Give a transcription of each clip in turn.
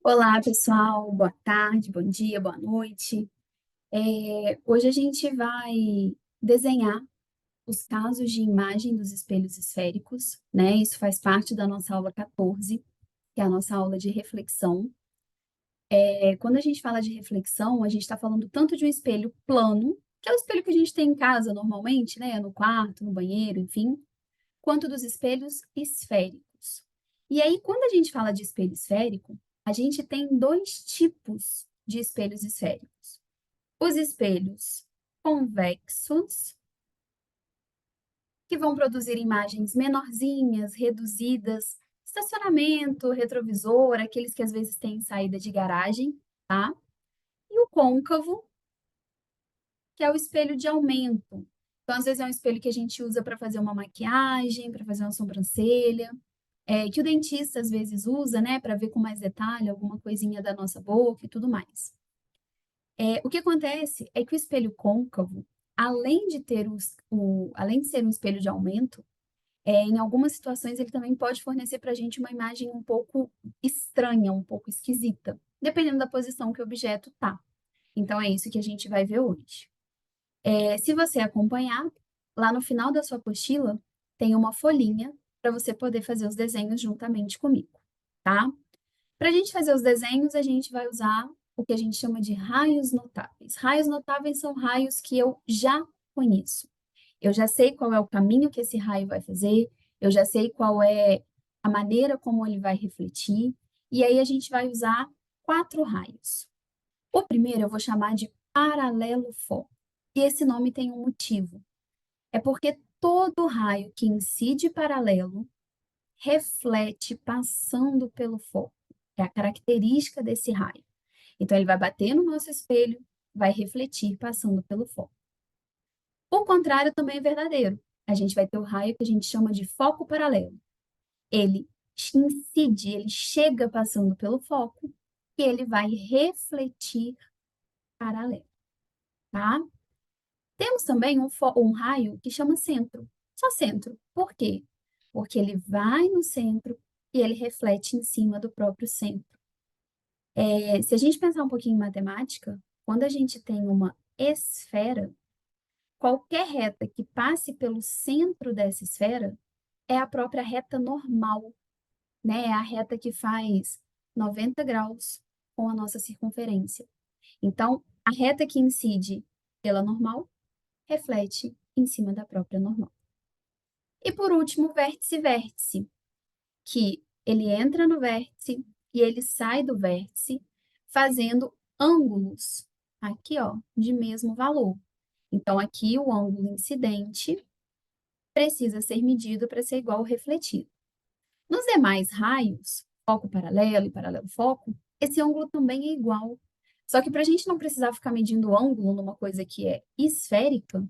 Olá, pessoal. Boa tarde, bom dia, boa noite. Hoje a gente vai desenhar os casos de imagem dos espelhos esféricos, né? Isso faz parte da nossa aula 14, que é a nossa aula de reflexão. Quando a gente fala de reflexão, a gente está falando tanto de um espelho plano, que é o espelho que a gente tem em casa normalmente, né? No quarto, no banheiro, enfim, quanto dos espelhos esféricos. E aí, quando a gente fala de espelho esférico, a gente tem dois tipos de espelhos esféricos. Os espelhos convexos, que vão produzir imagens menorzinhas, reduzidas, estacionamento, retrovisor, aqueles que às vezes têm saída de garagem, tá? E o côncavo, que é o espelho de aumento. Então, às vezes é um espelho que a gente usa para fazer uma maquiagem, para fazer uma sobrancelha, que o dentista às vezes usa, né, para ver com mais detalhe alguma coisinha da nossa boca e tudo mais. O que acontece é que o espelho côncavo, além de ter além de ser um espelho de aumento, em algumas situações ele também pode fornecer para a gente uma imagem um pouco estranha, um pouco esquisita, dependendo da posição que o objeto tá. Então é isso que a gente vai ver hoje. Se você acompanhar, lá no final da sua apostila tem uma folhinha para você poder fazer os desenhos juntamente comigo, tá? Para a gente fazer os desenhos, a gente vai usar o que a gente chama de raios notáveis. Raios notáveis são raios que eu já conheço. Eu já sei qual é o caminho que esse raio vai fazer, eu já sei qual é a maneira como ele vai refletir, e aí a gente vai usar quatro raios. O primeiro eu vou chamar de paralelo foco. E esse nome tem um motivo. É porque todo raio que incide paralelo reflete passando pelo foco. É a característica desse raio. Então, ele vai bater no nosso espelho, vai refletir passando pelo foco. O contrário também é verdadeiro. A gente vai ter o raio que a gente chama de foco paralelo. Ele incide, ele chega passando pelo foco e ele vai refletir paralelo, tá? Temos também um raio que chama centro. Só centro. Por quê? Porque ele vai no centro e ele reflete em cima do próprio centro. Se a gente pensar um pouquinho em matemática, quando a gente tem uma esfera, qualquer reta que passe pelo centro dessa esfera é a própria reta normal, né? É a reta que faz 90 graus com a nossa circunferência. Então, a reta que incide pela normal reflete em cima da própria normal. E por último, vértice-vértice, que ele entra no vértice e ele sai do vértice fazendo ângulos aqui, ó, de mesmo valor. Então, aqui o ângulo incidente precisa ser medido para ser igual ao refletido. Nos demais raios, foco paralelo e paralelo foco, esse ângulo também é igual. Só que para a gente não precisar ficar medindo o ângulo numa coisa que é esférica,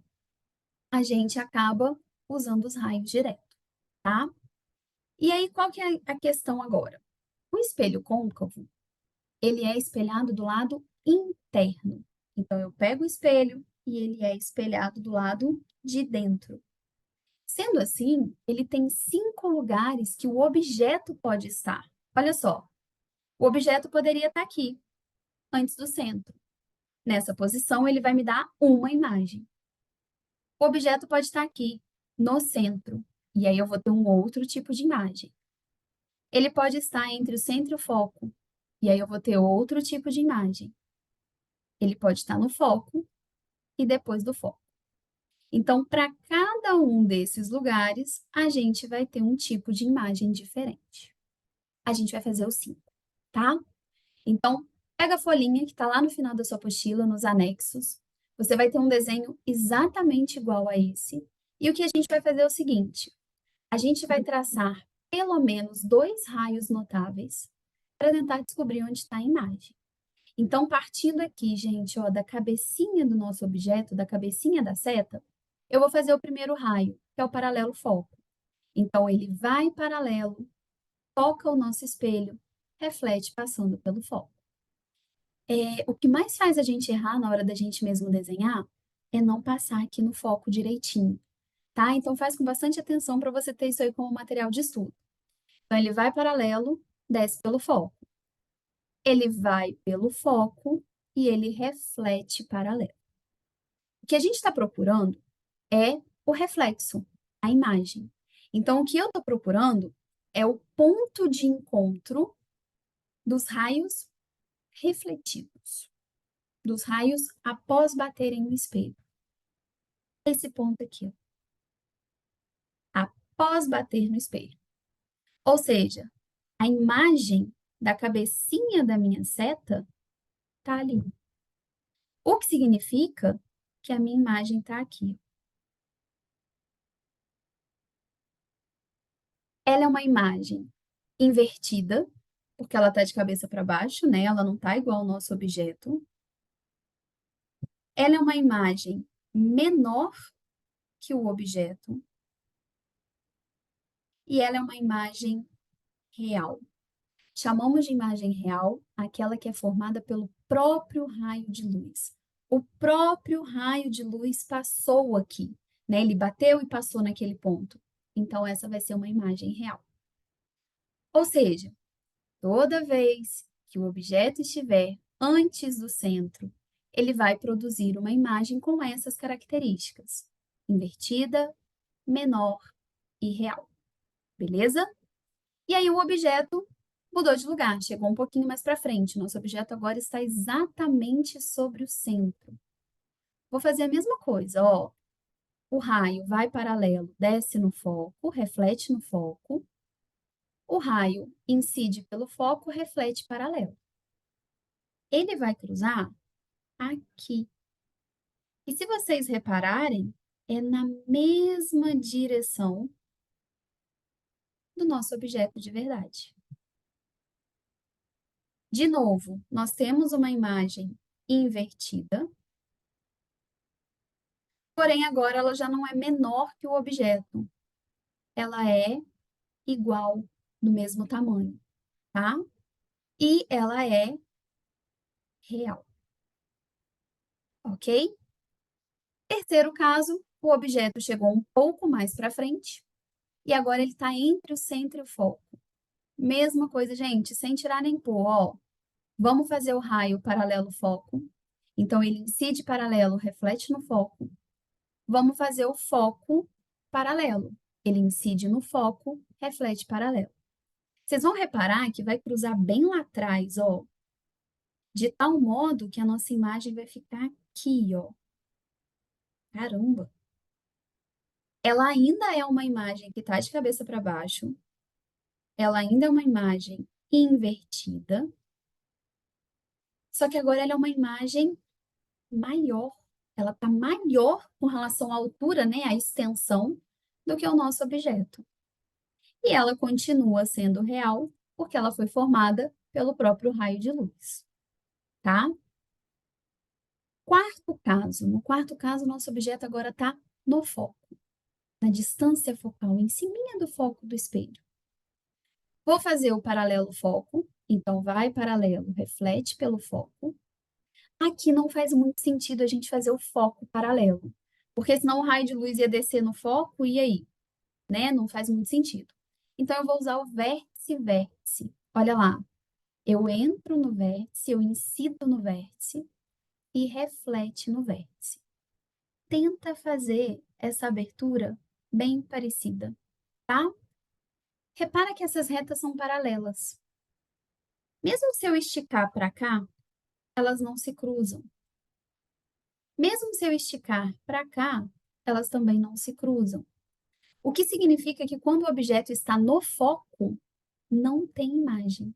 a gente acaba usando os raios direto, tá? E aí, qual que é a questão agora? O espelho côncavo, ele é espelhado do lado interno. Então, eu pego o espelho e ele é espelhado do lado de dentro. Sendo assim, ele tem 5 lugares que o objeto pode estar. Olha só, o objeto poderia estar aqui, antes do centro. Nessa posição, ele vai me dar uma imagem. O objeto pode estar aqui, no centro, e aí eu vou ter um outro tipo de imagem. Ele pode estar entre o centro e o foco, e aí eu vou ter outro tipo de imagem. Ele pode estar no foco e depois do foco. Então, para cada um desses lugares, a gente vai ter um tipo de imagem diferente. A gente vai fazer os 5, tá? Então, pega a folhinha que está lá no final da sua apostila, nos anexos. Você vai ter um desenho exatamente igual a esse. E o que a gente vai fazer é o seguinte: a gente vai traçar pelo menos 2 raios notáveis para tentar descobrir onde está a imagem. Então, partindo aqui, gente, ó, da cabecinha do nosso objeto, da cabecinha da seta, eu vou fazer o primeiro raio, que é o paralelo foco. Então, ele vai paralelo, toca o nosso espelho, reflete passando pelo foco. O que mais faz a gente errar na hora da gente mesmo desenhar é não passar aqui no foco direitinho, tá? Então, faz com bastante atenção para você ter isso aí como material de estudo. Então, ele vai paralelo, desce pelo foco. ele vai pelo foco e ele reflete paralelo. O que a gente está procurando é o reflexo, a imagem. Então, o que eu estou procurando é o ponto de encontro dos raios refletidos, dos raios após baterem no espelho. Esse ponto aqui, ó, após bater no espelho. Ou seja, a imagem da cabecinha da minha seta está ali. O que significa que a minha imagem está aqui. Ela é uma imagem invertida, porque ela está de cabeça para baixo, né? Ela não está igual ao nosso objeto. Ela é uma imagem menor que o objeto e ela é uma imagem real. Chamamos de imagem real aquela que é formada pelo próprio raio de luz. O próprio raio de luz passou aqui, né? Ele bateu e passou naquele ponto. Então, essa vai ser uma imagem real. Ou seja, toda vez que o objeto estiver antes do centro, ele vai produzir uma imagem com essas características: invertida, menor e real. Beleza? E aí o objeto mudou de lugar, chegou um pouquinho mais para frente. Nosso objeto agora está exatamente sobre o centro. Vou fazer a mesma coisa, ó. O raio vai paralelo, desce no foco, reflete no foco. O raio incide pelo foco, reflete paralelo. Ele vai cruzar aqui. E se vocês repararem, é na mesma direção do nosso objeto de verdade. De novo, nós temos uma imagem invertida, porém agora ela já não é menor que o objeto. Ela é igual, do mesmo tamanho, tá? E ela é real, ok? Terceiro caso, o objeto chegou um pouco mais para frente e agora ele está entre o centro e o foco. Mesma coisa, gente, sem tirar nem pôr, ó. Vamos fazer o raio paralelo foco. Então, ele incide paralelo, reflete no foco. Vamos fazer o foco paralelo. Ele incide no foco, reflete paralelo. Vocês vão reparar que vai cruzar bem lá atrás, ó, de tal modo que a nossa imagem vai ficar aqui, ó. Caramba! Ela ainda é uma imagem que está de cabeça para baixo. Ela ainda é uma imagem invertida. Só que agora ela é uma imagem maior. Ela está maior com relação à altura, né, à extensão, do que o nosso objeto. E ela continua sendo real porque ela foi formada pelo próprio raio de luz, tá? Quarto caso. No quarto caso, nosso objeto agora está no foco, na distância focal, em cima do foco do espelho. Vou fazer o paralelo foco, então vai paralelo, reflete pelo foco. Aqui não faz muito sentido a gente fazer o foco paralelo, porque senão o raio de luz ia descer no foco e aí, né? Não faz muito sentido. Então, eu vou usar o vértice-vértice. Olha lá, eu entro no vértice, eu incido no vértice e reflete no vértice. Tenta fazer essa abertura bem parecida, tá? Repara que essas retas são paralelas. Mesmo se eu esticar para cá, elas não se cruzam. Mesmo se eu esticar para cá, elas também não se cruzam. O que significa que quando o objeto está no foco, não tem imagem.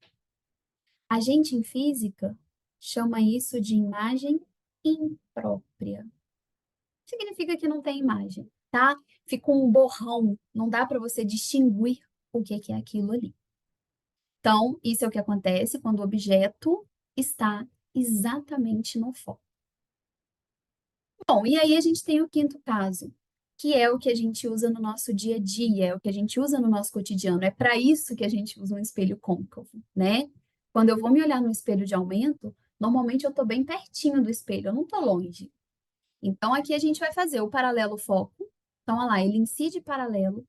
A gente em física chama isso de imagem imprópria. Significa que não tem imagem, tá? Fica um borrão, não dá para você distinguir o que é aquilo ali. Então, isso é o que acontece quando o objeto está exatamente no foco. Bom, e aí a gente tem o quinto caso, que é o que a gente usa no nosso dia a dia, é o que a gente usa no nosso cotidiano. É para isso que a gente usa um espelho côncavo, né? Quando eu vou me olhar no espelho de aumento, normalmente eu estou bem pertinho do espelho, eu não estou longe. Então, aqui a gente vai fazer o paralelo foco. Então, olha lá, ele incide paralelo,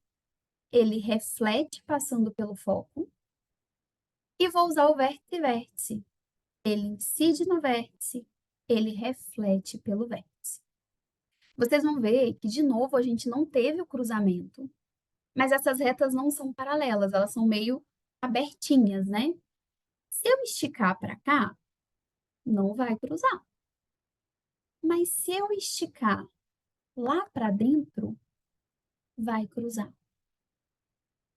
ele reflete passando pelo foco, e vou usar o vértice-vértice. ele incide no vértice, ele reflete pelo vértice. Vocês vão ver que, de novo, a gente não teve o cruzamento, mas essas retas não são paralelas, elas são meio abertinhas, né? Se eu esticar para cá, não vai cruzar. Mas se eu esticar lá para dentro, vai cruzar.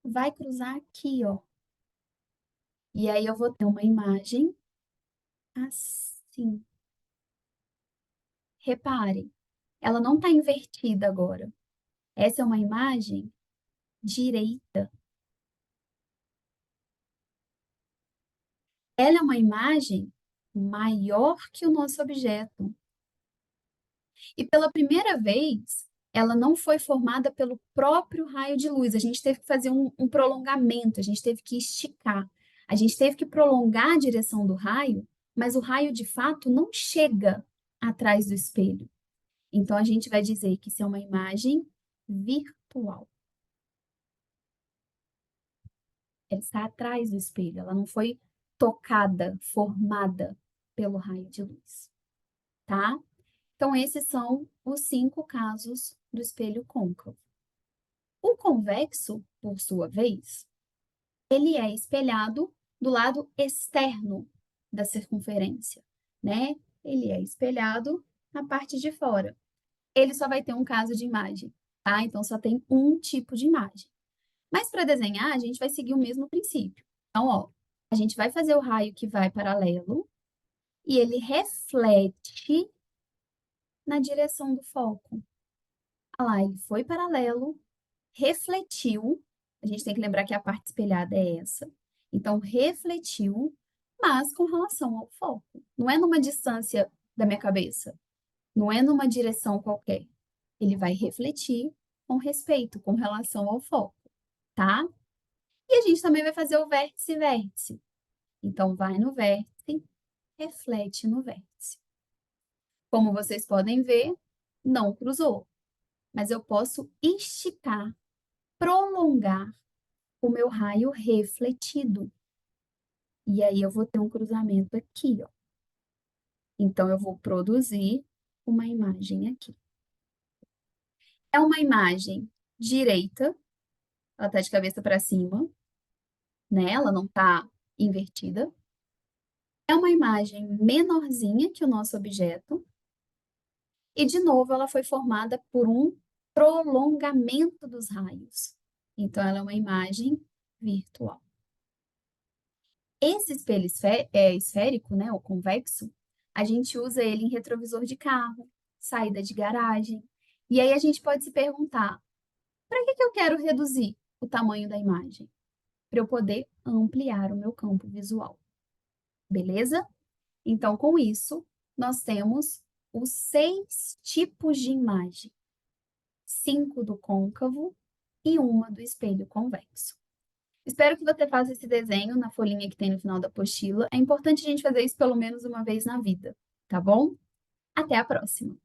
Vai cruzar aqui, ó. E aí eu vou ter uma imagem assim. Reparem, ela não está invertida agora. Essa é uma imagem direita. Ela é uma imagem maior que o nosso objeto. E pela primeira vez, ela não foi formada pelo próprio raio de luz. A gente teve que fazer um prolongamento, a gente teve que esticar, a gente teve que prolongar a direção do raio, mas o raio de fato não chega atrás do espelho. Então a gente vai dizer que isso é uma imagem virtual. Ela está atrás do espelho, ela não foi tocada, formada pelo raio de luz, tá? Então, esses são os 5 casos do espelho côncavo. O convexo, por sua vez, ele é espelhado do lado externo da circunferência, né? Ele é espelhado na parte de fora. Ele só vai ter um caso de imagem, tá? Então, só tem um tipo de imagem. Mas para desenhar, a gente vai seguir o mesmo princípio. Então, ó, a gente vai fazer o raio que vai paralelo e ele reflete na direção do foco. Olha lá, ele foi paralelo, refletiu. A gente tem que lembrar que a parte espelhada é essa. Então, refletiu, mas com relação ao foco. Não é numa distância da minha cabeça. Não é numa direção qualquer. Ele vai refletir com respeito, com relação ao foco, tá? E a gente também vai fazer o vértice-vértice. Então, vai no vértice, reflete no vértice. Como vocês podem ver, não cruzou. Mas eu posso esticar, prolongar o meu raio refletido. E aí eu vou ter um cruzamento aqui, ó. Então, eu vou produzir uma imagem aqui. É uma imagem direita, ela está de cabeça para cima, né? Ela não está invertida. É uma imagem menorzinha que o nosso objeto. E, de novo, ela foi formada por um prolongamento dos raios. Então, ela é uma imagem virtual. Esse espelho esférico, né, ou convexo, a gente usa ele em retrovisor de carro, saída de garagem. E aí a gente pode se perguntar, para que eu quero reduzir o tamanho da imagem? Para eu poder ampliar o meu campo visual. Beleza? Então, com isso, nós temos os 6 tipos de imagem. 5 do côncavo e uma do espelho convexo. Espero que você faça esse desenho na folhinha que tem no final da apostila. É importante a gente fazer isso pelo menos uma vez na vida, tá bom? Até a próxima!